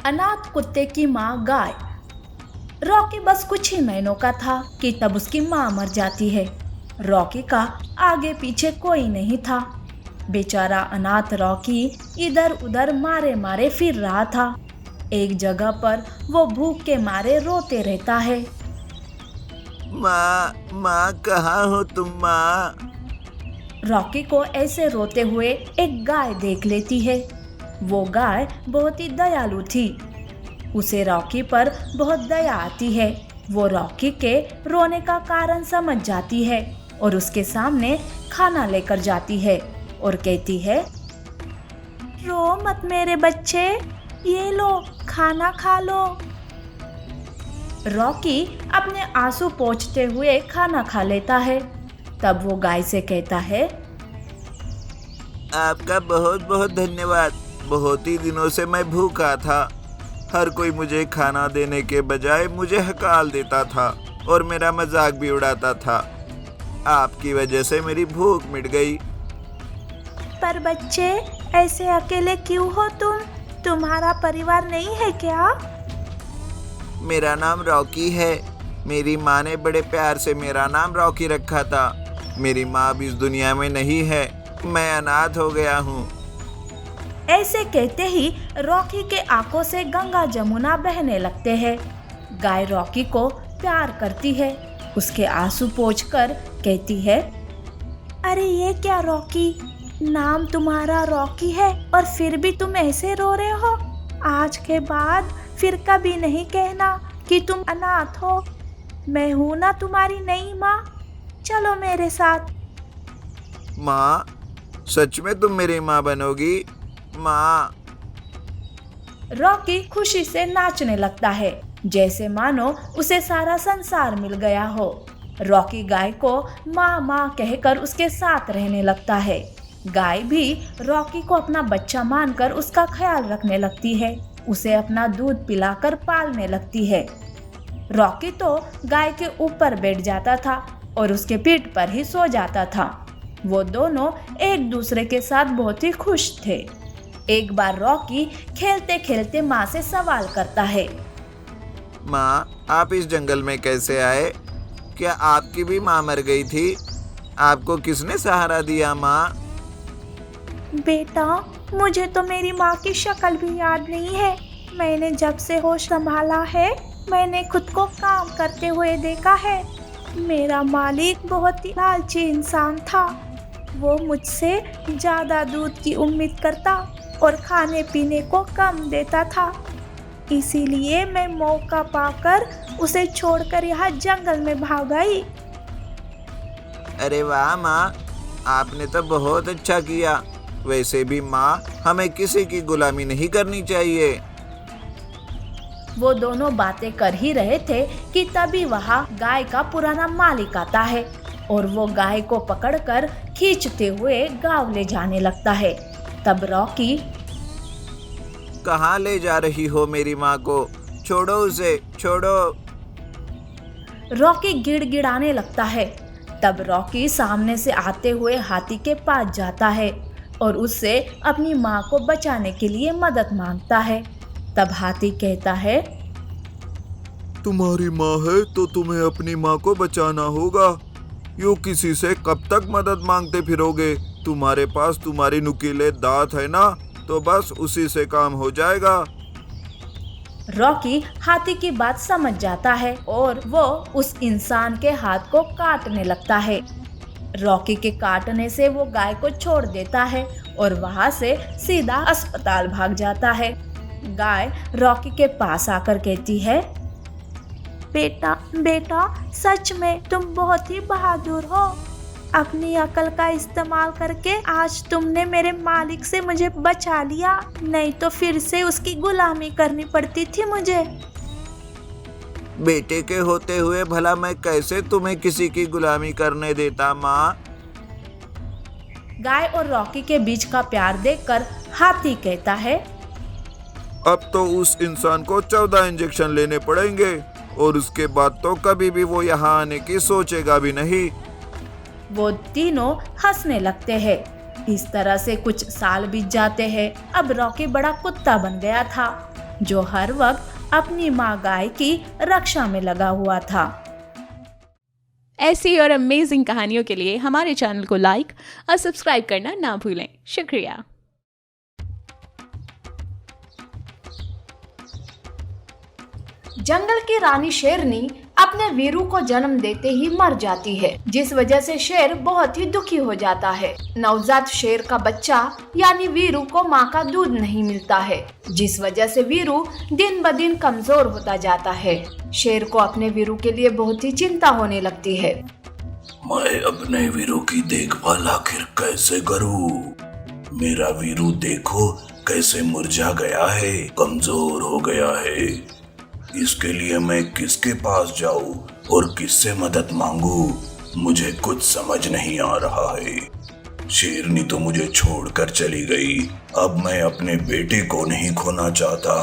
अनाथ कुत्ते की माँ गाय। रॉकी बस कुछ ही महीनों का था कि तब उसकी माँ मर जाती है। रॉकी का आगे पीछे कोई नहीं था। बेचारा अनाथ रॉकी इधर उधर मारे मारे फिर रहा था। एक जगह पर वो भूख के मारे रोते रहता है। माँ, माँ कहाँ हो तुम माँ? रॉकी को ऐसे रोते हुए एक गाय देख लेती है। वो गाय बहुत ही दयालु थी। उसे रॉकी पर बहुत दया आती है। वो रॉकी के रोने का कारण समझ जाती है और उसके सामने खाना लेकर जाती है और कहती है, रो मत मेरे बच्चे, ये लो खाना खा लो। रॉकी अपने आंसू पोंछते हुए खाना खा लेता है। तब वो गाय से कहता है, आपका बहुत बहुत धन्यवाद। बहुत ही दिनों से मैं भूखा था। हर कोई मुझे खाना देने के बजाय मुझे हकाल देता था और मेरा मजाक भी उड़ाता था। आपकी वजह से मेरी भूख मिट गई। पर बच्चे, ऐसे अकेले क्यों हो तुम? तुम्हारा परिवार नहीं है क्या? मेरा नाम रॉकी है। मेरी माँ ने बड़े प्यार से मेरा नाम रॉकी रखा था। मेरी माँ अब इस दुनिया में नहीं है। मैं अनाथ हो गया हूँ। ऐसे कहते ही रॉकी के आंखों से गंगा जमुना बहने लगते हैं। गाय रॉकी को प्यार करती है। उसके आंसू पोंछकर कहती है, अरे ये क्या रॉकी, नाम तुम्हारा रॉकी है और फिर भी तुम ऐसे रो रहे हो। आज के बाद फिर कभी नहीं कहना कि तुम अनाथ हो। मैं हूं ना तुम्हारी नई माँ। चलो मेरे साथ। माँ, सच में तुम मेरी माँ बनोगी? माँ। रॉकी खुशी से नाचने लगता है, जैसे मानो उसे सारा संसार मिल गया हो। रॉकी गाय को माँ माँ कहकर उसके साथ रहने लगता है। गाय भी रॉकी को अपना बच्चा मानकर उसका ख्याल रखने लगती है। उसे अपना दूध पिलाकर पालने लगती है। रॉकी तो गाय के ऊपर बैठ जाता था और उसके पीठ पर ही सो जाता था। वो दोनों एक दूसरे के साथ बहुत ही खुश थे। एक बार रॉकी खेलते खेलते माँ से सवाल करता है, माँ, आप इस जंगल में कैसे आए? क्या आपकी भी माँ मर गई थी? आपको किसने सहारा दिया माँ? बेटा, मुझे तो मेरी माँ की शक्ल भी याद नहीं है। मैंने जब से होश संभाला है, मैंने खुद को काम करते हुए देखा है। मेरा मालिक बहुत ही लालची इंसान था। वो मुझसे ज़्यादा दूध की उम्मीद करता और खाने पीने को कम देता था। इसीलिए मैं मौका पाकर उसे छोड़कर यहाँ जंगल में भाग गई। अरे वाह माँ, आपने तो बहुत अच्छा किया। वैसे भी माँ, हमें किसी की गुलामी नहीं करनी चाहिए। वो दोनों बातें कर ही रहे थे कि तभी वहाँ गाय का पुराना मालिक आता है और वो गाय को पकड़कर खींचते हुए गाँव ले जाने लगता है। तब रॉकी, कहाँ ले जा रही हो मेरी माँ को? छोड़ो उसे, छोड़ो। रॉकी गिड़गिड़ाने लगता है। तब रॉकी सामने से आते हुए हाथी के पास जाता है और उससे अपनी माँ को बचाने के लिए मदद मांगता है। तब हाथी कहता है, तुम्हारी माँ है तो तुम्हें अपनी माँ को बचाना होगा। यूँ किसी से कब तक मदद मांगते फिरोगे? तुम्हारे पास तुम्हारी नुकीले दांत है ना, तो बस उसी से काम हो जाएगा। रॉकी हाथी की बात समझ जाता है और वो उस इंसान के हाथ को काटने लगता है। रॉकी के काटने से वो गाय को छोड़ देता है और वहाँ से सीधा अस्पताल भाग जाता है। गाय रॉकी के पास आकर कहती है, बेटा बेटा, सच में तुम बहुत ही बहादुर हो। अपनी अकल का इस्तेमाल करके आज तुमने मेरे मालिक से मुझे बचा लिया, नहीं तो फिर से उसकी गुलामी करनी पड़ती थी मुझे। बेटे के होते हुए भला मैं कैसे तुम्हें किसी की गुलामी करने देता माँ? गाय और रॉकी के बीच का प्यार देखकर हाथी कहता है, अब तो उस इंसान को 14 इंजेक्शन लेने पड़ेंगे और उसके बाद तो कभी भी वो यहाँ आने की सोचेगा भी नहीं। वो तीनों हंसने लगते हैं। इस तरह से कुछ साल बीत जाते हैं। अब रॉकी बड़ा कुत्ता बन गया था। जो हर वक्त अपनी माँ गाय की रक्षा में लगा हुआ था। ऐसी और अमेजिंग कहानियों के लिए हमारे चैनल को लाइक और सब्सक्राइब करना ना भूलें। शुक्रिया। जंगल की रानी शेरनी अपने वीरू को जन्म देते ही मर जाती है, जिस वजह से शेर बहुत ही दुखी हो जाता है। नवजात शेर का बच्चा यानी वीरू को माँ का दूध नहीं मिलता है, जिस वजह से वीरू दिन ब दिन कमजोर होता जाता है। शेर को अपने वीरू के लिए बहुत ही चिंता होने लगती है। मैं अपने वीरू की देखभाल आखिर कैसे करूं? मेरा वीरू देखो कैसे मुरझा गया है, कमजोर हो गया है। इसके लिए मैं किसके पास जाऊं और किससे मदद मांगू? मुझे कुछ समझ नहीं आ रहा है। शेरनी तो मुझे छोड़कर चली गई, अब मैं अपने बेटे को नहीं खोना चाहता।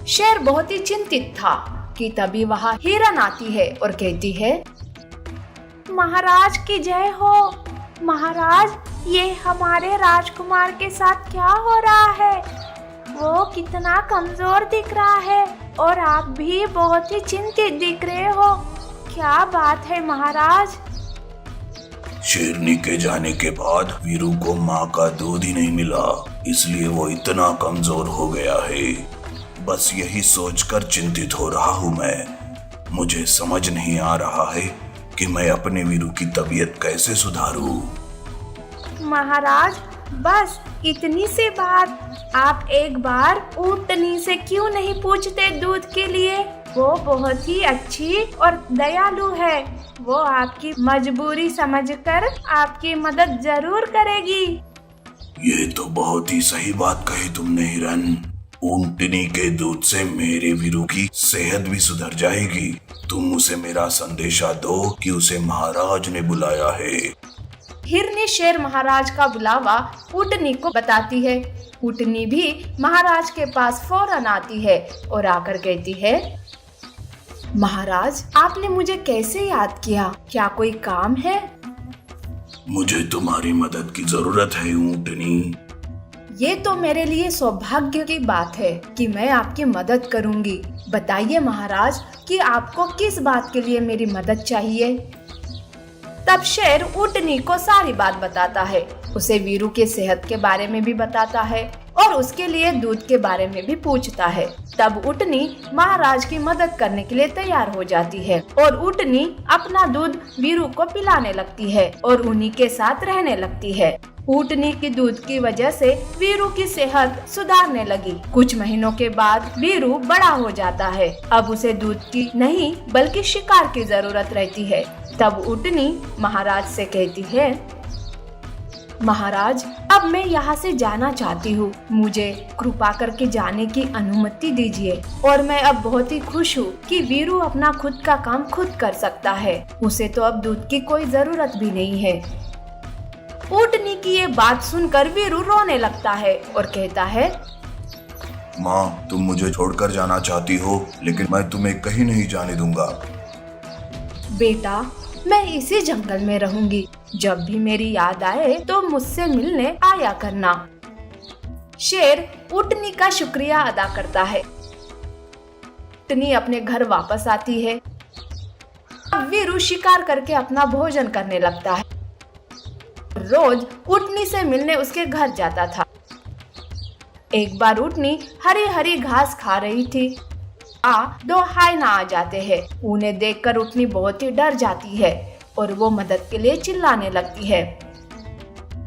शेर बहुत ही चिंतित था कि तभी वहाँ हिरन आती है और कहती है, महाराज की जय हो। महाराज, ये हमारे राजकुमार के साथ क्या हो रहा है? वो कितना कमजोर दिख रहा है और आप भी बहुत ही चिंतित दिख रहे हो। क्या बात है महाराज? शेरनी के जाने के बाद वीरू को माँ का दूध ही नहीं मिला, इसलिए वो इतना कमजोर हो गया है। बस यही सोचकर चिंतित हो रहा हूँ मैं। मुझे समझ नहीं आ रहा है कि मैं अपने वीरू की तबीयत कैसे सुधारूं। महाराज, बस इतनी सी बात। आप एक बार ऊँटनी से क्यों नहीं पूछते दूध के लिए? वो बहुत ही अच्छी और दयालु है। वो आपकी मजबूरी समझकर आपकी मदद जरूर करेगी। ये तो बहुत ही सही बात कही तुमने हिरन। ऊँटनी के दूध से मेरे वीरू की सेहत भी सुधर जाएगी। तुम उसे मेरा संदेशा दो कि उसे महाराज ने बुलाया है। हिरनी शेर महाराज का बुलावा ऊँटनी को बताती है। ऊँटनी भी महाराज के पास फौरन आती है और आकर कहती है, महाराज, आपने मुझे कैसे याद किया? क्या कोई काम है? मुझे तुम्हारी मदद की जरूरत है ऊँटनी। ये तो मेरे लिए सौभाग्य की बात है कि मैं आपकी मदद करूंगी। बताइए महाराज कि आपको किस बात के लिए मेरी मदद चाहिए? तब शेर ऊँटनी को सारी बात बताता है। उसे वीरू के सेहत के बारे में भी बताता है और उसके लिए दूध के बारे में भी पूछता है। तब ऊँटनी महाराज की मदद करने के लिए तैयार हो जाती है और ऊँटनी अपना दूध वीरू को पिलाने लगती है और उन्हीं के साथ रहने लगती है। ऊँटनी की दूध की वजह से वीरू की सेहत सुधारने लगी। कुछ महीनों के बाद वीरू बड़ा हो जाता है। अब उसे दूध की नहीं बल्कि शिकार की जरूरत रहती है। तब ऊँटनी महाराज से कहती है, महाराज, अब मैं यहाँ से जाना चाहती हूँ। मुझे कृपा करके जाने की अनुमति दीजिए। और मैं अब बहुत ही खुश हूँ कि वीरू अपना खुद का काम खुद कर सकता है। उसे तो अब दूध की कोई जरूरत भी नहीं है। ऊँटनी की ये बात सुनकर वीरू रोने लगता है और कहता है, माँ, तुम मुझे छोड़कर जाना चाहती हो, लेकिन मैं तुम्हें कहीं नहीं जाने दूंगा। बेटा, मैं इसी जंगल में रहूंगी। जब भी मेरी याद आए तो मुझसे मिलने आया करना। शेर ऊँटनी का शुक्रिया अदा करता है। ऊँटनी अपने घर वापस आती है। अब वीरू शिकार करके अपना भोजन करने लगता है। रोज ऊँटनी से मिलने उसके घर जाता था। एक बार ऊँटनी हरी हरी घास खा रही थी। दो हाइना आ जाते हैं। उन्हें देखकर ऊँटनी बहुत ही डर जाती है और वो मदद के लिए चिल्लाने लगती है,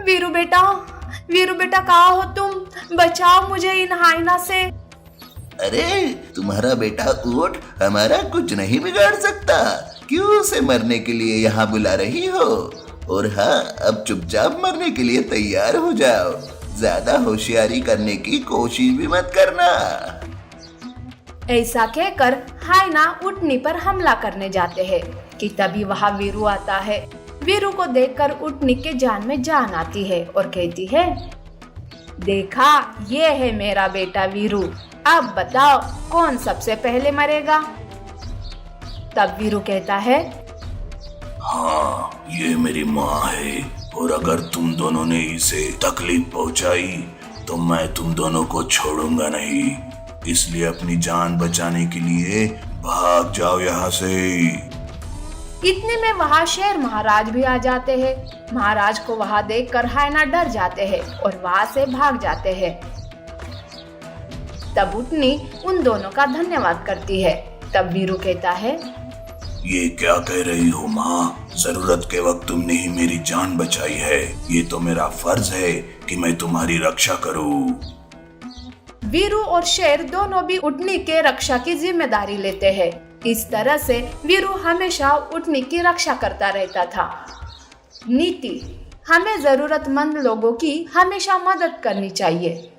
वीरू बेटा कहाँ हो तुम? बचाओ मुझे इन हाइना से। अरे, तुम्हारा बेटा ऊँट हमारा कुछ नहीं बिगाड़ सकता। क्यों उसे मरने के लिए यहाँ बुला रही हो? और हाँ, अब चुपचाप मरने के लिए तैयार हो जाओ। ज्यादा होशियारी करने की कोशिश भी मत करना। ऐसा कहकर हाइना ऊँटनी पर हमला करने जाते हैं कि तभी वहाँ वीरू आता है। वीरू को देखकर ऊँटनी के जान में जान आती है और कहती है, देखा, ये है मेरा बेटा वीरू। अब बताओ कौन सबसे पहले मरेगा? तब वीरू कहता है, हाँ, ये मेरी माँ है और अगर तुम दोनों ने इसे तकलीफ पहुँचाई तो मैं तुम दोनों को छोड़ूंगा नहीं। इसलिए अपनी जान बचाने के लिए भाग जाओ यहाँ से। इतने में वहाँ शेर महाराज भी आ जाते हैं। महाराज को वहाँ देखकर हायना डर जाते हैं और वहाँ से भाग जाते हैं। तब उटनी उन दोनों का धन्यवाद करती है। तब वीरू कहता है, ये क्या कह रही हो माँ? जरूरत के वक्त तुमने ही मेरी जान बचाई है। ये तो मेरा फर्ज है कि मैं तुम्हारी रक्षा करूँ। वीरू और शेर दोनों भी उटनी के रक्षा की जिम्मेदारी लेते हैं। इस तरह से वीरू हमेशा उटनी की रक्षा करता रहता था। नीति: हमें जरूरतमंद लोगों की हमेशा मदद करनी चाहिए।